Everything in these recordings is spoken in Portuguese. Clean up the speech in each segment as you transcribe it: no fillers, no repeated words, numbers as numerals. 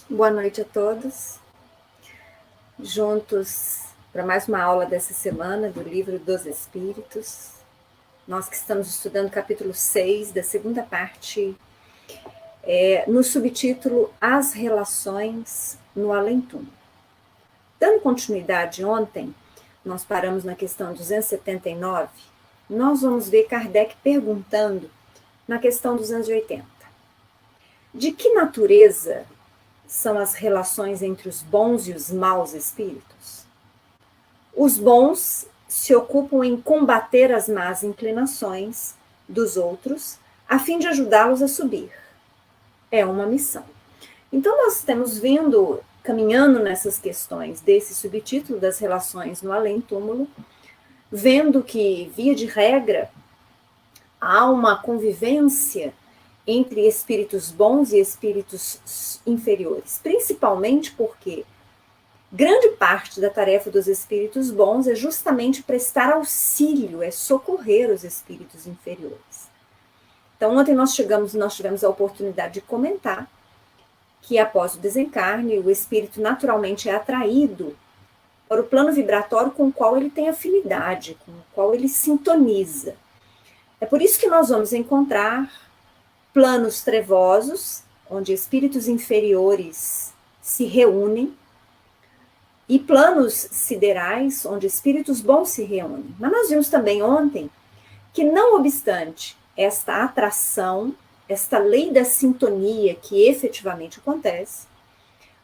Boa noite a todos, juntos para mais uma aula dessa semana do Livro dos Espíritos. Nós que estamos estudando o capítulo 6 da segunda parte, no subtítulo As Relações no Além-Túmulo. Dando continuidade ontem, nós paramos na questão 279, nós vamos ver Kardec perguntando na questão 280. De que natureza são as relações entre os bons e os maus espíritos? Os bons se ocupam em combater as más inclinações dos outros, a fim de ajudá-los a subir. É uma missão. Então, nós estamos caminhando nessas questões desse subtítulo das relações no além-túmulo, vendo que, via de regra, há uma convivência entre espíritos bons e espíritos inferiores, principalmente porque grande parte da tarefa dos espíritos bons é justamente prestar auxílio, é socorrer os espíritos inferiores. Então, ontem nós tivemos a oportunidade de comentar que após o desencarne, o espírito naturalmente é atraído para o plano vibratório com o qual ele tem afinidade, com o qual ele sintoniza. É por isso que nós vamos encontrar planos trevosos, onde espíritos inferiores se reúnem, e planos siderais, onde espíritos bons se reúnem. Mas nós vimos também ontem que, não obstante esta atração, esta lei da sintonia que efetivamente acontece,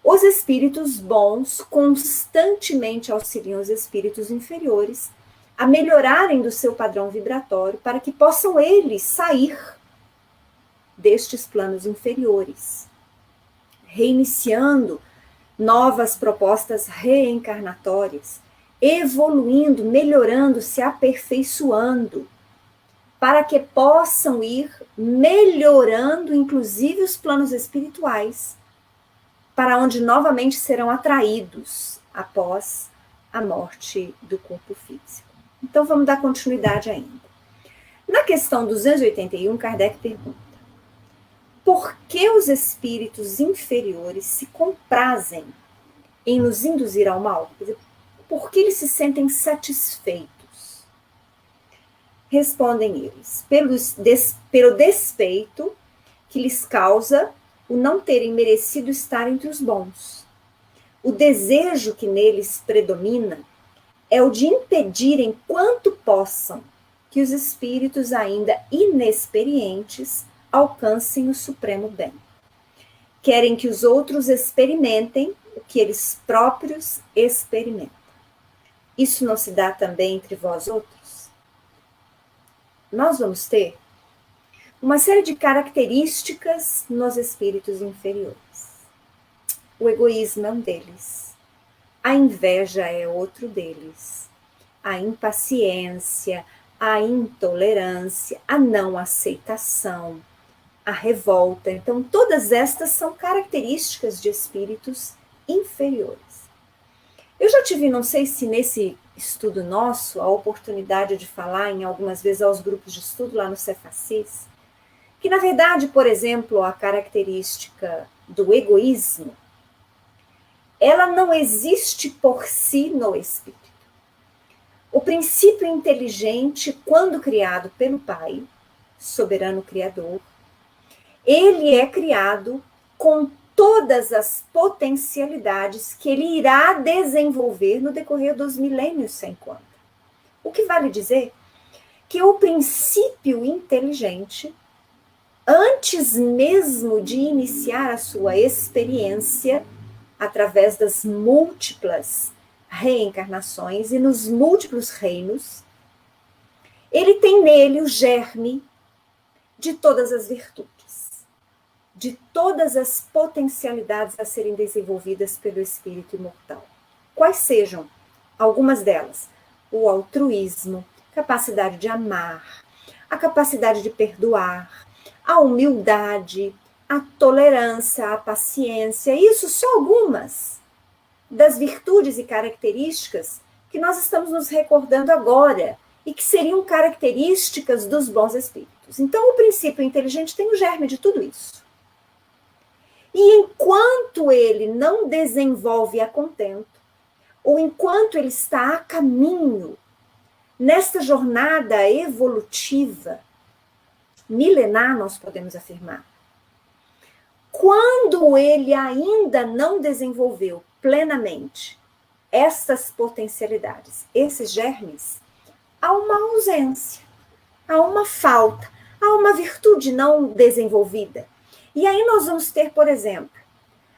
os espíritos bons constantemente auxiliam os espíritos inferiores a melhorarem do seu padrão vibratório para que possam eles sair destes planos inferiores, reiniciando novas propostas reencarnatórias, evoluindo, melhorando, se aperfeiçoando, para que possam ir melhorando, inclusive, os planos espirituais, para onde novamente serão atraídos após a morte do corpo físico. Então, vamos dar continuidade ainda. Na questão 281, Kardec pergunta: por que os espíritos inferiores se comprazem em nos induzir ao mal? Quer dizer, por que eles se sentem satisfeitos? Respondem eles: pelo despeito que lhes causa o não terem merecido estar entre os bons. O desejo que neles predomina é o de impedirem quanto possam que os espíritos ainda inexperientes alcancem o supremo bem. Querem que os outros experimentem o que eles próprios experimentam. Isso não se dá também entre vós outros? Nós vamos ter uma série de características nos espíritos inferiores. O egoísmo é um deles. A inveja é outro deles. A impaciência, a intolerância, a não aceitação, a revolta. Então, todas estas são características de espíritos inferiores. Eu já tive, não sei se nesse estudo nosso, a oportunidade de falar em algumas vezes aos grupos de estudo lá no Cefacis, que na verdade, por exemplo, a característica do egoísmo, ela não existe por si no espírito. O princípio inteligente, quando criado pelo Pai, soberano Criador, ele é criado com todas as potencialidades que ele irá desenvolver no decorrer dos milênios sem conta. O que vale dizer que o princípio inteligente, antes mesmo de iniciar a sua experiência, através das múltiplas reencarnações e nos múltiplos reinos, ele tem nele o germe de todas as virtudes, de todas as potencialidades a serem desenvolvidas pelo espírito imortal. Quais sejam algumas delas? O altruísmo, capacidade de amar, a capacidade de perdoar, a humildade, a tolerância, a paciência. Isso só algumas das virtudes e características que nós estamos nos recordando agora e que seriam características dos bons espíritos. Então, o princípio inteligente tem o germe de tudo isso. E enquanto enquanto ele não desenvolve a contento, ou enquanto ele está a caminho, nesta jornada evolutiva, milenar, nós podemos afirmar, quando ele ainda não desenvolveu plenamente essas potencialidades, esses germes, há uma ausência, há uma falta, há uma virtude não desenvolvida. E aí nós vamos ter, por exemplo,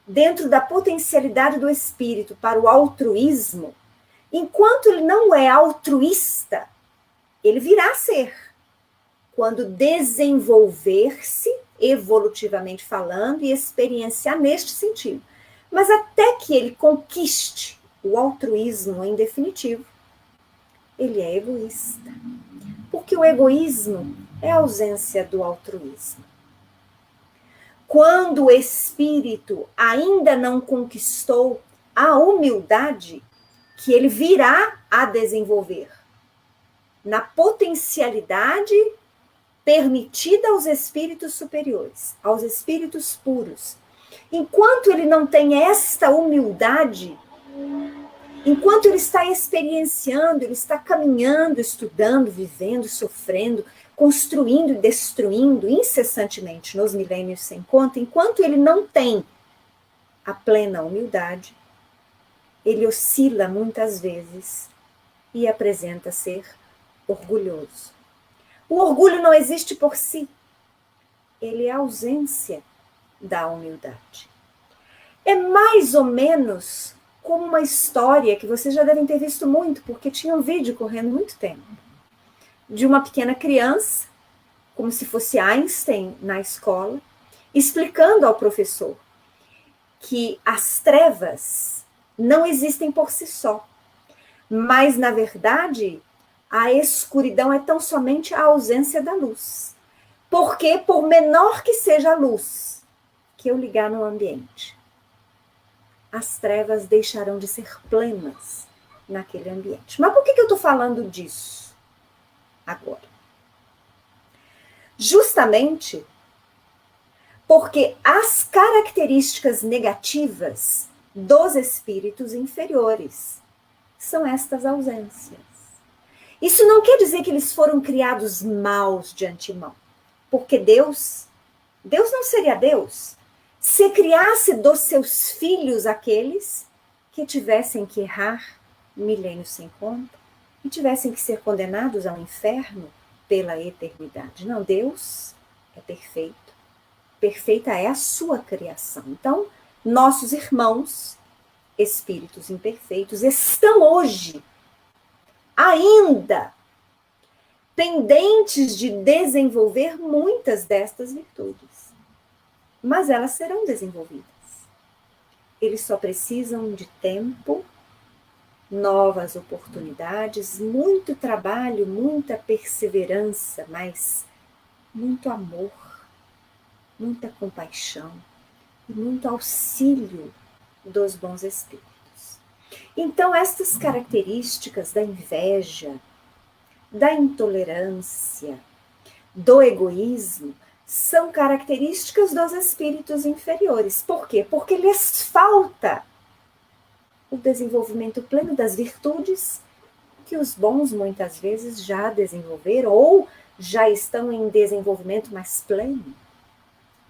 dentro da potencialidade do espírito para o altruísmo, enquanto ele não é altruísta, ele virá a ser. Quando desenvolver-se, evolutivamente falando, e experienciar neste sentido. Mas até que ele conquiste o altruísmo em definitivo, ele é egoísta. Porque o egoísmo é a ausência do altruísmo. Quando o espírito ainda não conquistou a humildade, que ele virá a desenvolver na potencialidade permitida aos espíritos superiores, aos espíritos puros. Enquanto ele não tem esta humildade, enquanto ele está experienciando, ele está caminhando, estudando, vivendo, sofrendo, construindo e destruindo incessantemente nos milênios sem conta, enquanto ele não tem a plena humildade, ele oscila muitas vezes e apresenta ser orgulhoso. O orgulho não existe por si, ele é a ausência da humildade. É mais ou menos como uma história que vocês já devem ter visto muito, porque tinha um vídeo correndo muito tempo, de uma pequena criança, como se fosse Einstein na escola, explicando ao professor que as trevas não existem por si só, mas, na verdade, a escuridão é tão somente a ausência da luz. Porque, por menor que seja a luz que eu ligar no ambiente, as trevas deixarão de ser plenas naquele ambiente. Mas por que eu estou falando disso agora? Justamente porque as características negativas dos espíritos inferiores são estas ausências. Isso não quer dizer que eles foram criados maus de antemão, porque Deus não seria Deus se criasse dos seus filhos aqueles que tivessem que errar milênios sem conta e tivessem que ser condenados ao inferno pela eternidade. Não, Deus é perfeito. Perfeita é a sua criação. Então, nossos irmãos, espíritos imperfeitos, estão hoje ainda pendentes de desenvolver muitas destas virtudes. Mas elas serão desenvolvidas. Eles só precisam de tempo, novas oportunidades, muito trabalho, muita perseverança, mas muito amor, muita compaixão e muito auxílio dos bons espíritos. Então, estas características da inveja, da intolerância, do egoísmo, são características dos espíritos inferiores. Por quê? Porque lhes falta o desenvolvimento pleno das virtudes que os bons muitas vezes já desenvolveram ou já estão em desenvolvimento mais pleno,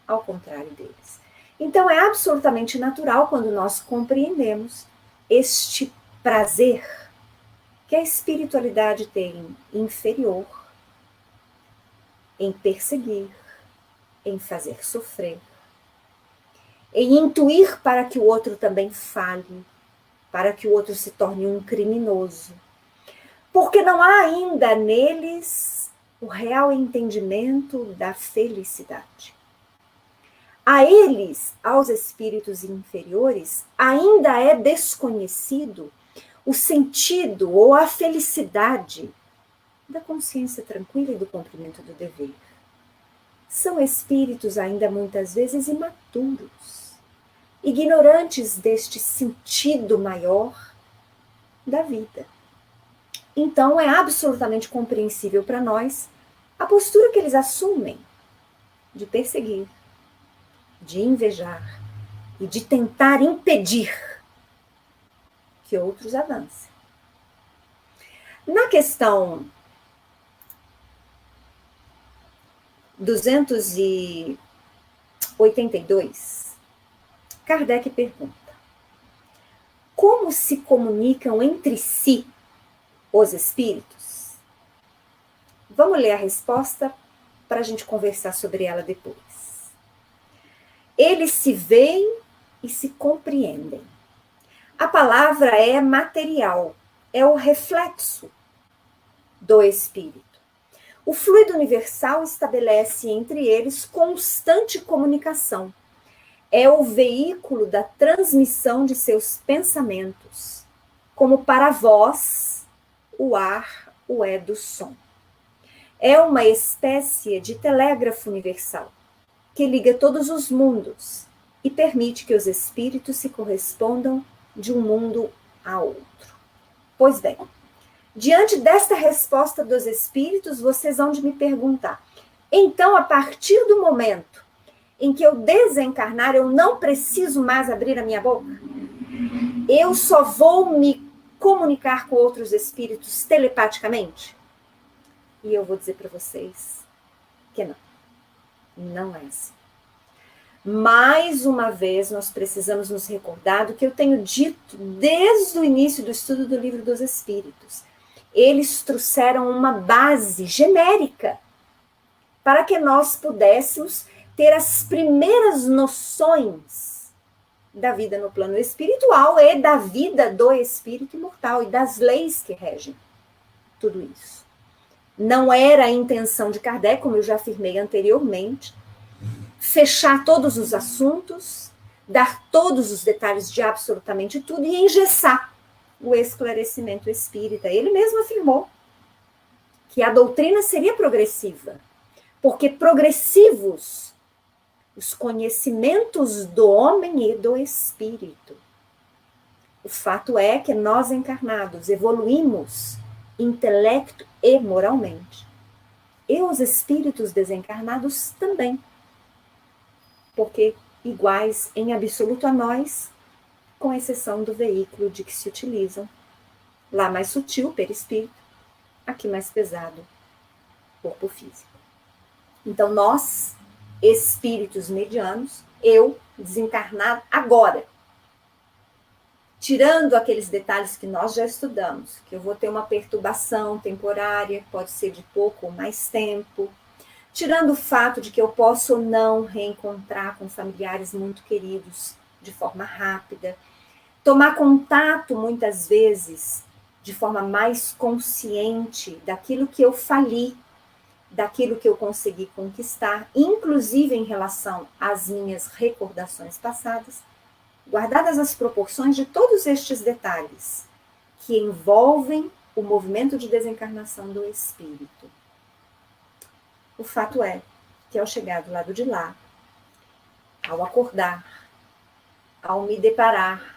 ao contrário deles. Então, é absolutamente natural quando nós compreendemos este prazer que a espiritualidade tem inferior em perseguir, em fazer sofrer, em intuir para que o outro também fale, para que o outro se torne um criminoso. Porque não há ainda neles o real entendimento da felicidade. A eles, aos espíritos inferiores, ainda é desconhecido o sentido ou a felicidade da consciência tranquila e do cumprimento do dever. São espíritos ainda muitas vezes imaturos, ignorantes deste sentido maior da vida. Então é absolutamente compreensível para nós a postura que eles assumem de perseguir, de invejar e de tentar impedir que outros avancem. Na questão 282, Kardec pergunta: como se comunicam entre si os espíritos? Vamos ler a resposta para a gente conversar sobre ela depois. Eles se veem e se compreendem. A palavra é material, é o reflexo do espírito. O fluido universal estabelece entre eles constante comunicação. É o veículo da transmissão de seus pensamentos, como para a voz, o ar o é do som. É uma espécie de telégrafo universal, que liga todos os mundos e permite que os espíritos se correspondam de um mundo a outro. Pois bem, diante desta resposta dos espíritos, vocês vão de me perguntar: então, a partir do momento em que eu desencarnar, eu não preciso mais abrir a minha boca? Eu só vou me comunicar com outros espíritos telepaticamente? E eu vou dizer para vocês que não. Não é assim. Mais uma vez, nós precisamos nos recordar do que eu tenho dito desde o início do estudo do Livro dos Espíritos. Eles trouxeram uma base genérica para que nós pudéssemos ter as primeiras noções da vida no plano espiritual e da vida do espírito imortal e das leis que regem tudo isso. Não era a intenção de Kardec, como eu já afirmei anteriormente, fechar todos os assuntos, dar todos os detalhes de absolutamente tudo e engessar o esclarecimento espírita. Ele mesmo afirmou que a doutrina seria progressiva, porque progressivos os conhecimentos do homem e do espírito. O fato é que nós encarnados evoluímos intelecto e moralmente. E os espíritos desencarnados também. Porque iguais em absoluto a nós, com exceção do veículo de que se utilizam. Lá mais sutil, perispírito, aqui mais pesado, corpo físico. Então nós, espíritos medianos, eu, desencarnado agora, tirando aqueles detalhes que nós já estudamos, que eu vou ter uma perturbação temporária, pode ser de pouco ou mais tempo, tirando o fato de que eu posso ou não reencontrar com familiares muito queridos de forma rápida, tomar contato muitas vezes de forma mais consciente daquilo que eu fali, daquilo que eu consegui conquistar, inclusive em relação às minhas recordações passadas, guardadas as proporções de todos estes detalhes que envolvem o movimento de desencarnação do espírito. O fato é que ao chegar do lado de lá, ao acordar, ao me deparar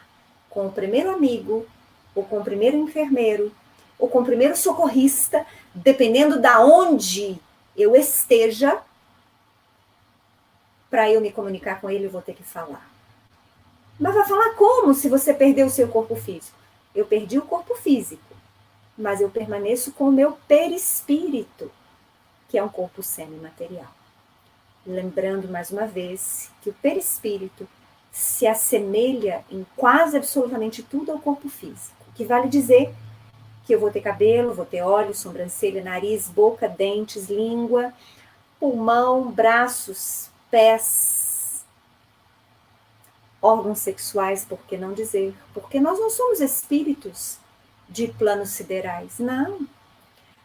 com o primeiro amigo, ou com o primeiro enfermeiro, ou com o primeiro socorrista, dependendo da onde eu esteja, para eu me comunicar com ele, eu vou ter que falar. Mas vai falar como se você perdeu o seu corpo físico? Eu perdi o corpo físico, mas eu permaneço com o meu perispírito, que é um corpo semimaterial. Lembrando mais uma vez que o perispírito se assemelha em quase absolutamente tudo ao corpo físico, que vale dizer que eu vou ter cabelo, vou ter olhos, sobrancelha, nariz, boca, dentes, língua, pulmão, braços, pés, órgãos sexuais, por que não dizer? Porque nós não somos espíritos de planos siderais, não.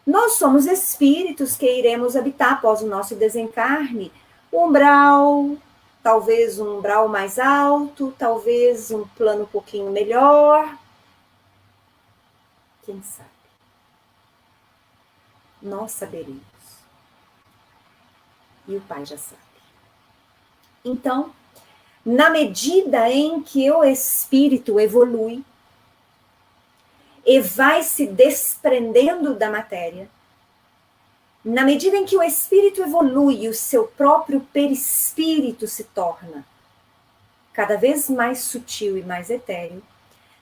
Nós somos espíritos que iremos habitar após o nosso desencarne, um umbral, talvez um umbral mais alto, talvez um plano um pouquinho melhor. Quem sabe? Nós saberemos. E o Pai já sabe. Então, na medida em que o espírito evolui e vai se desprendendo da matéria, na medida em que o espírito evolui e o seu próprio perispírito se torna cada vez mais sutil e mais etéreo,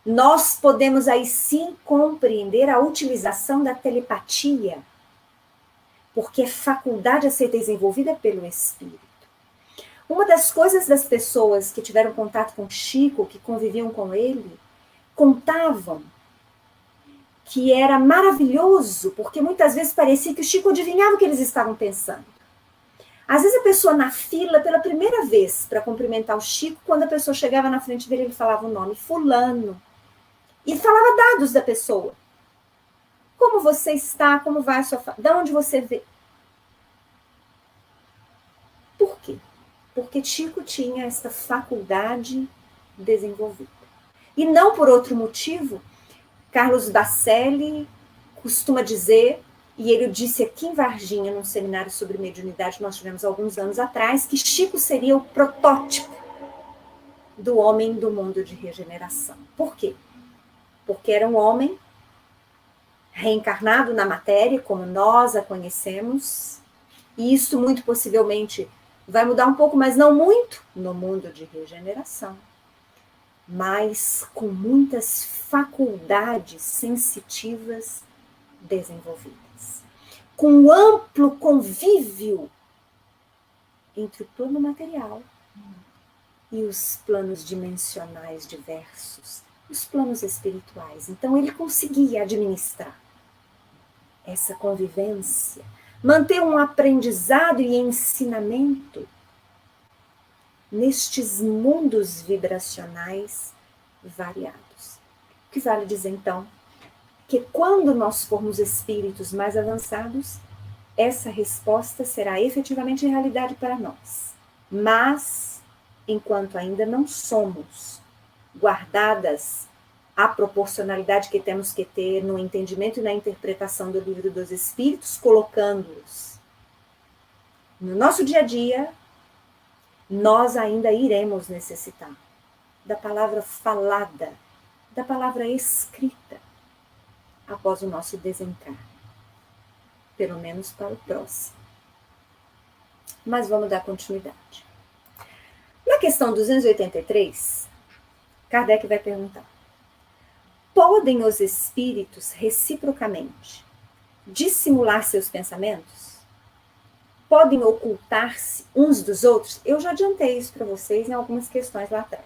nós podemos aí sim compreender a utilização da telepatia, porque é faculdade a ser desenvolvida pelo espírito. Uma das coisas das pessoas que tiveram contato com Chico, que conviviam com ele, contavam que era maravilhoso, porque muitas vezes parecia que o Chico adivinhava o que eles estavam pensando. Às vezes a pessoa na fila, pela primeira vez, para cumprimentar o Chico, quando a pessoa chegava na frente dele, ele falava o nome, fulano. E falava dados da pessoa. Como você está, como vai a sua família, de onde você vê. Por quê? Porque Chico tinha essa faculdade desenvolvida. E não por outro motivo, Carlos Bacelli costuma dizer, e ele disse aqui em Varginha, num seminário sobre mediunidade que nós tivemos alguns anos atrás, que Chico seria o protótipo do homem do mundo de regeneração. Por quê? Porque era um homem reencarnado na matéria, como nós a conhecemos, e isso muito possivelmente vai mudar um pouco, mas não muito, no mundo de regeneração, mas com muitas faculdades sensitivas desenvolvidas, com amplo convívio entre o plano material e os planos dimensionais diversos, os planos espirituais. Então ele conseguia administrar essa convivência, manter um aprendizado e ensinamento nestes mundos vibracionais variados. O que vale dizer, então, que quando nós formos espíritos mais avançados, essa resposta será efetivamente realidade para nós. Mas, enquanto ainda não somos guardadas a proporcionalidade que temos que ter no entendimento e na interpretação do Livro dos Espíritos, colocando-os no nosso dia a dia, nós ainda iremos necessitar da palavra falada, da palavra escrita, após o nosso desencarne, pelo menos para o próximo. Mas vamos dar continuidade. Na questão 283, Kardec vai perguntar: podem os espíritos reciprocamente dissimular seus pensamentos? Podem ocultar-se uns dos outros? Eu já adiantei isso para vocês em algumas questões lá atrás.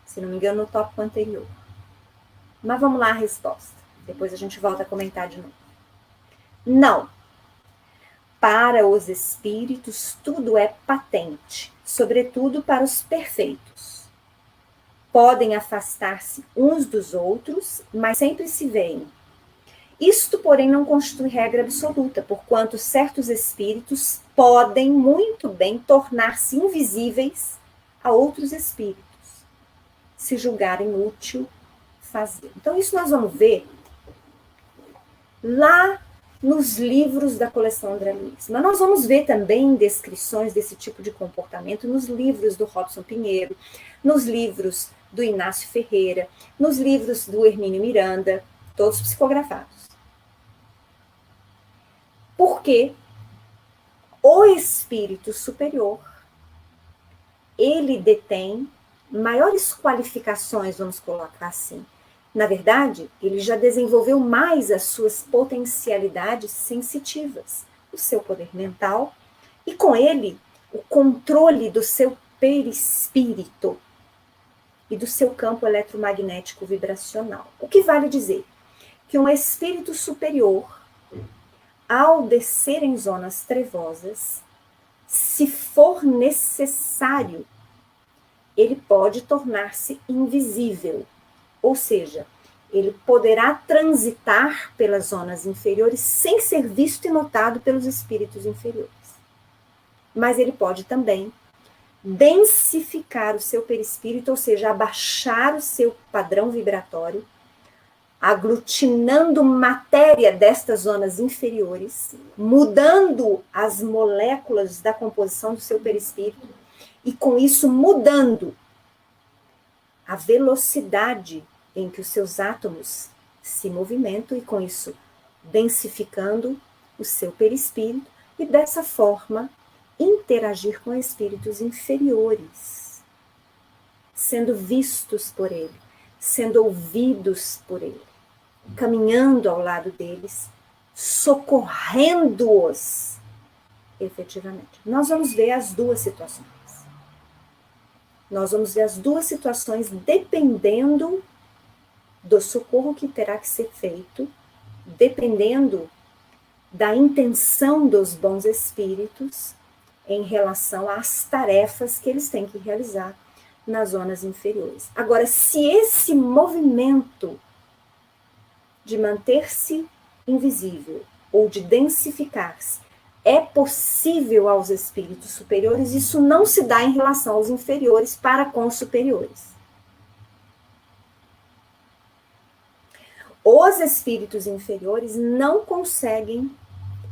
Se não me engano, no tópico anterior. Mas vamos lá a resposta. Depois a gente volta a comentar de novo. Não. Para os espíritos, tudo é patente, sobretudo para os perfeitos. Podem afastar-se uns dos outros, mas sempre se veem. Isto, porém, não constitui regra absoluta, porquanto certos espíritos podem muito bem tornar-se invisíveis a outros espíritos, se julgarem útil fazer. Então, isso nós vamos ver lá nos livros da coleção André Luiz. Mas nós vamos ver também descrições desse tipo de comportamento nos livros do Robson Pinheiro, nos livros do Inácio Ferreira, nos livros do Hermínio Miranda, todos psicografados. Porque o espírito superior, ele detém maiores qualificações, vamos colocar assim. Na verdade, ele já desenvolveu mais as suas potencialidades sensitivas, o seu poder mental, e com ele, o controle do seu perispírito e do seu campo eletromagnético vibracional. O que vale dizer? Que um espírito superior, ao descer em zonas trevosas, se for necessário, ele pode tornar-se invisível. Ou seja, ele poderá transitar pelas zonas inferiores sem ser visto e notado pelos espíritos inferiores. Mas ele pode também densificar o seu perispírito, ou seja, abaixar o seu padrão vibratório, aglutinando matéria destas zonas inferiores, mudando as moléculas da composição do seu perispírito e, com isso, mudando a velocidade em que os seus átomos se movimentam e, com isso, densificando o seu perispírito e, dessa forma, interagir com espíritos inferiores. sendo vistos por Ele, sendo ouvidos por Ele, caminhando ao lado deles, socorrendo-os efetivamente. Nós vamos ver as duas situações. Nós vamos ver as duas situações dependendo do socorro que terá que ser feito, dependendo da intenção dos bons espíritos em relação às tarefas que eles têm que realizar nas zonas inferiores. Agora, se esse movimento de manter-se invisível ou de densificar-se é possível aos espíritos superiores, isso não se dá em relação aos inferiores para com os superiores. Os espíritos inferiores não conseguem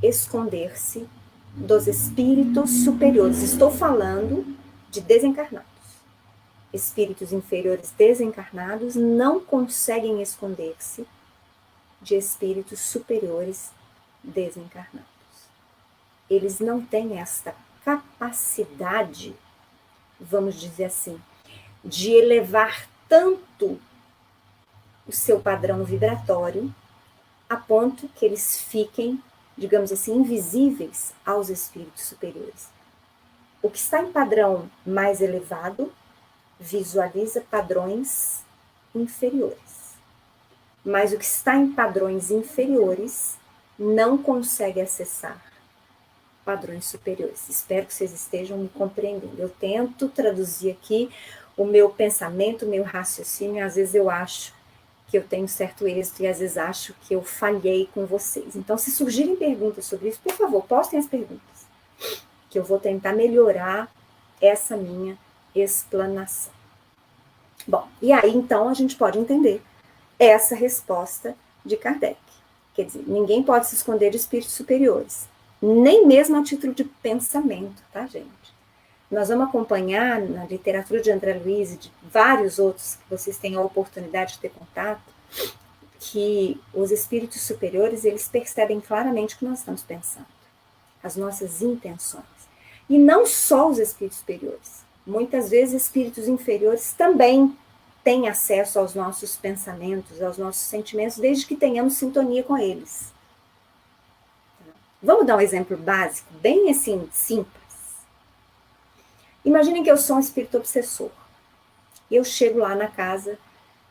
esconder-se dos espíritos superiores. Estou falando de desencarnados. Espíritos inferiores desencarnados não conseguem esconder-se de espíritos superiores desencarnados. Eles não têm esta capacidade, vamos dizer assim, de elevar tanto o seu padrão vibratório a ponto que eles fiquem, digamos assim, invisíveis aos espíritos superiores. O que está em padrão mais elevado visualiza padrões inferiores. Mas o que está em padrões inferiores não consegue acessar padrões superiores. Espero que vocês estejam me compreendendo. Eu tento traduzir aqui o meu pensamento, o meu raciocínio. Às vezes eu acho que eu tenho certo êxito e às vezes acho que eu falhei com vocês. Então, se surgirem perguntas sobre isso, por favor, postem as perguntas, que eu vou tentar melhorar essa minha explanação. Bom, e aí então a gente pode entender essa resposta de Kardec. Quer dizer, ninguém pode se esconder de espíritos superiores, nem mesmo a título de pensamento, tá, gente? Nós vamos acompanhar na literatura de André Luiz e de vários outros que vocês têm a oportunidade de ter contato, que os espíritos superiores, eles percebem claramente o que nós estamos pensando, as nossas intenções. E não só os espíritos superiores. Muitas vezes espíritos inferiores também têm acesso aos nossos pensamentos, aos nossos sentimentos, desde que tenhamos sintonia com eles. Vamos dar um exemplo básico, bem assim, simples. Imaginem que eu sou um espírito obsessor. Eu chego lá na casa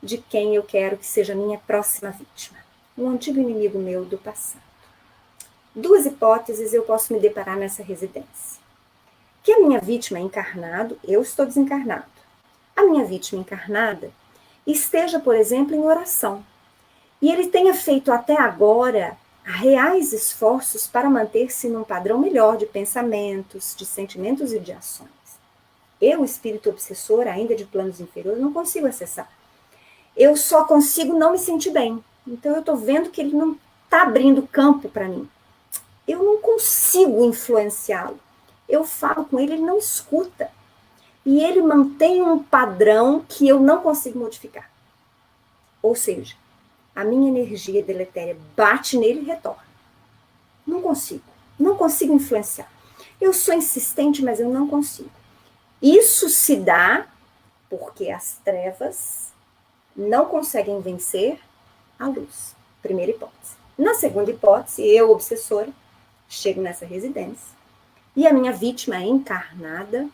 de quem eu quero que seja a minha próxima vítima. Um antigo inimigo meu do passado. Duas hipóteses eu posso me deparar nessa residência. Que a minha vítima é encarnado, eu estou desencarnado. A minha vítima encarnada esteja, por exemplo, em oração. E ele tenha feito até agora reais esforços para manter-se num padrão melhor de pensamentos, de sentimentos e de ações. Eu, espírito obsessor, ainda de planos inferiores, não consigo acessar. Eu só consigo não me sentir bem. Então eu estou vendo que ele não está abrindo campo para mim. Eu não consigo influenciá-lo. Eu falo com ele, ele não escuta. E ele mantém um padrão que eu não consigo modificar. Ou seja, a minha energia deletéria bate nele e retorna. Não consigo influenciar. Eu sou insistente, mas eu não consigo. Isso se dá porque as trevas não conseguem vencer a luz. Primeira hipótese. Na segunda hipótese, eu, obsessora, chego nessa residência e a minha vítima encarnada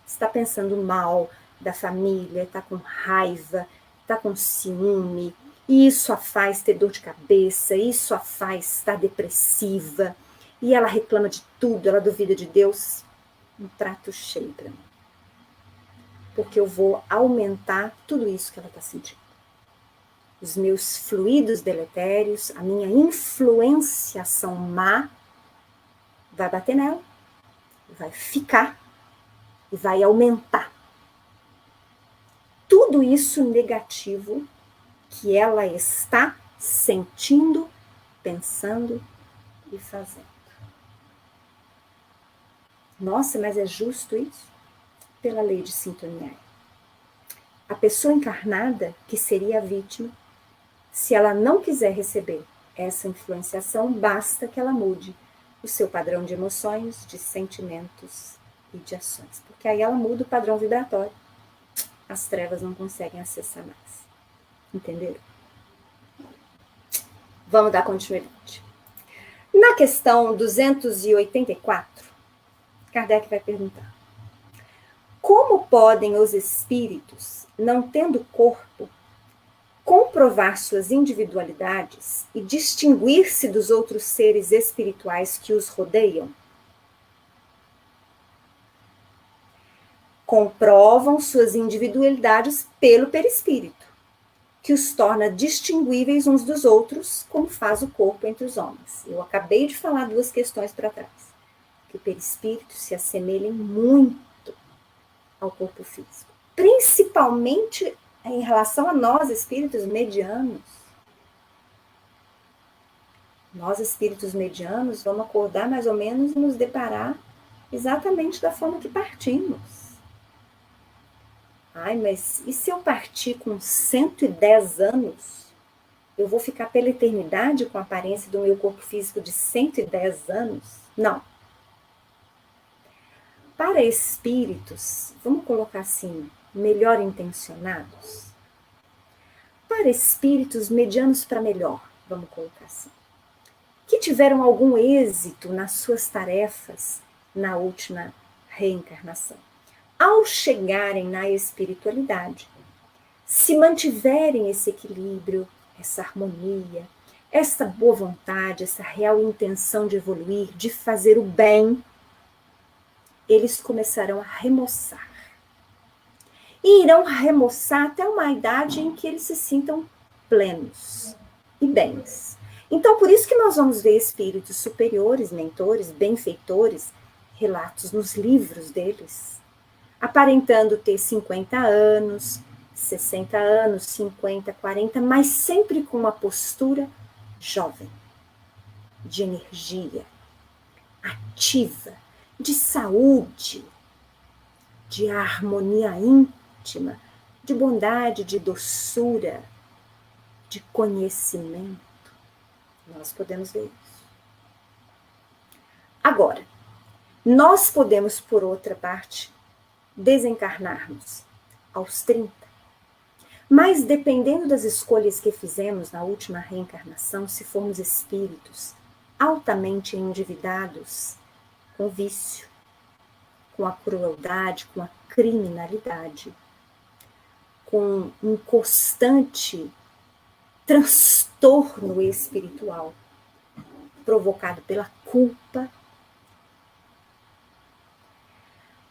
está pensando mal da família, está com raiva, está com ciúme, e isso a faz ter dor de cabeça, isso a faz estar depressiva, e ela reclama de tudo, ela duvida de Deus. Um prato cheio para mim. Porque eu vou aumentar tudo isso que ela está sentindo. Os meus fluidos deletérios, a minha influenciação má, vai bater nela, vai ficar e vai aumentar. Tudo isso negativo que ela está sentindo, pensando e fazendo. Nossa, mas é justo isso? Pela lei de sintonia. A pessoa encarnada, que seria a vítima, se ela não quiser receber essa influenciação, basta que ela mude o seu padrão de emoções, de sentimentos e de ações. Porque aí ela muda o padrão vibratório. as trevas não conseguem acessar mais. Entenderam? Vamos dar continuidade. Na questão 284, Kardec vai perguntar: como podem os espíritos, não tendo corpo, comprovar suas individualidades e distinguir-se dos outros seres espirituais que os rodeiam? Comprovam suas individualidades pelo perispírito, que os torna distinguíveis uns dos outros, como faz o corpo entre os homens. Eu acabei de falar 2 questões para trás. Que o perispírito se assemelha muito ao corpo físico, principalmente em relação a nós, espíritos medianos. Nós, espíritos medianos, vamos acordar mais ou menos e nos deparar exatamente da forma que partimos. Ai, mas e se eu partir com 110 anos? Eu vou ficar pela eternidade com a aparência do meu corpo físico de 110 anos? Não. Para espíritos, vamos colocar assim, melhor intencionados. Para espíritos medianos para melhor, vamos colocar assim, que tiveram algum êxito nas suas tarefas na última reencarnação. Ao chegarem na espiritualidade, se mantiverem esse equilíbrio, essa harmonia, essa boa vontade, essa real intenção de evoluir, de fazer o bem, eles começarão a remoçar. E irão remoçar até uma idade em que eles se sintam plenos e bens. Então, por isso que nós vamos ver espíritos superiores, mentores, benfeitores, relatos nos livros deles, aparentando ter 50 anos, 60 anos, 50, 40, mas sempre com uma postura jovem, de energia, ativa, de saúde, de harmonia íntima, de bondade, de doçura, de conhecimento. Nós podemos ver isso. Agora, nós podemos, por outra parte, desencarnarmos aos 30. Mas dependendo das escolhas que fizemos na última reencarnação, se formos espíritos altamente endividados com vício, com a crueldade, com a criminalidade, com um constante transtorno espiritual provocado pela culpa,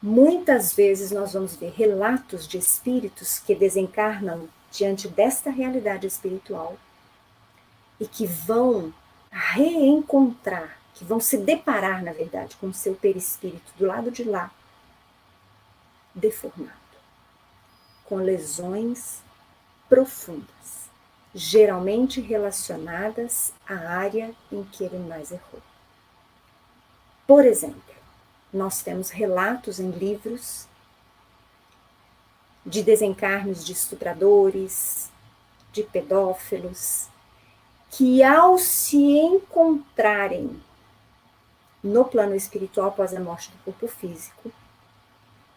muitas vezes nós vamos ver relatos de espíritos que desencarnam diante desta realidade espiritual e que vão reencontrar, que vão se deparar, na verdade, com o seu perispírito do lado de lá, deformado, com lesões profundas, geralmente relacionadas à área em que ele mais errou. Por exemplo, nós temos relatos em livros de desencarnes de estupradores, de pedófilos, que ao se encontrarem no plano espiritual após a morte do corpo físico,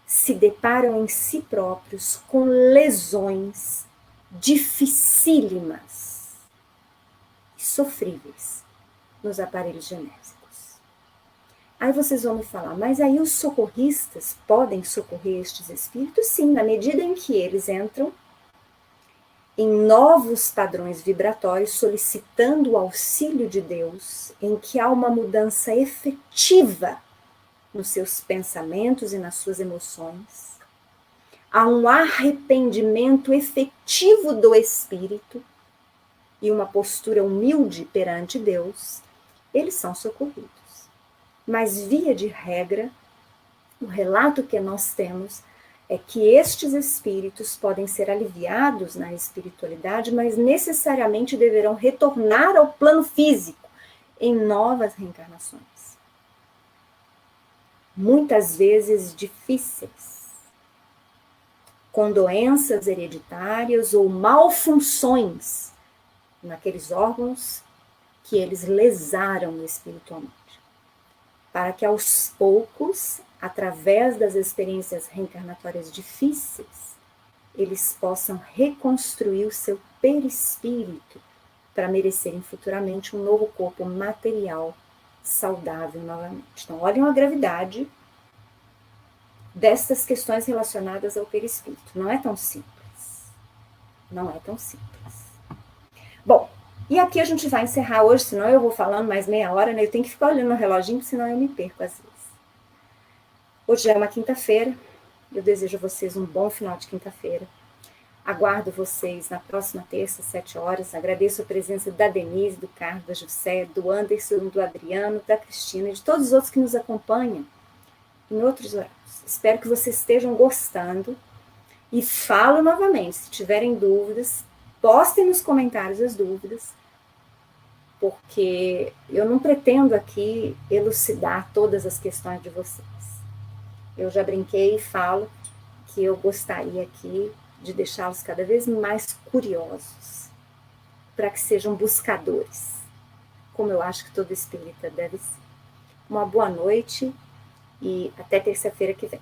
se deparam em si próprios com lesões dificílimas e sofríveis nos aparelhos genésicos. Aí vocês vão me falar, mas aí os socorristas podem socorrer estes espíritos? Sim, na medida em que eles entram em novos padrões vibratórios, solicitando o auxílio de Deus, em que há uma mudança efetiva nos seus pensamentos e nas suas emoções, há um arrependimento efetivo do espírito e uma postura humilde perante Deus, eles são socorridos. Mas, via de regra, o relato que nós temos é que estes espíritos podem ser aliviados na espiritualidade, mas necessariamente deverão retornar ao plano físico em novas reencarnações. Muitas vezes difíceis, com doenças hereditárias ou malfunções naqueles órgãos que eles lesaram espiritualmente, para que aos poucos, através das experiências reencarnatórias difíceis, eles possam reconstruir o seu perispírito para merecerem futuramente um novo corpo material saudável novamente. Então, olhem a gravidade destas questões relacionadas ao perispírito. Não é tão simples. Não é tão simples. Bom, e aqui a gente vai encerrar hoje, senão eu vou falando mais meia hora, né? Eu tenho que ficar olhando no reloginho, senão eu me perco às vezes. Hoje é uma quinta-feira. Eu desejo a vocês um bom final de quinta-feira. Aguardo vocês na próxima terça, 7 horas. Agradeço a presença da Denise, do Carlos, da José, do Anderson, do Adriano, da Cristina e de todos os outros que nos acompanham em outros horários. Espero que vocês estejam gostando. E falo novamente, se tiverem dúvidas, postem nos comentários as dúvidas, porque eu não pretendo aqui elucidar todas as questões de vocês. Eu já brinquei e falo que eu gostaria aqui de deixá-los cada vez mais curiosos, para que sejam buscadores, como eu acho que todo espírita deve ser. Uma boa noite e até terça-feira que vem.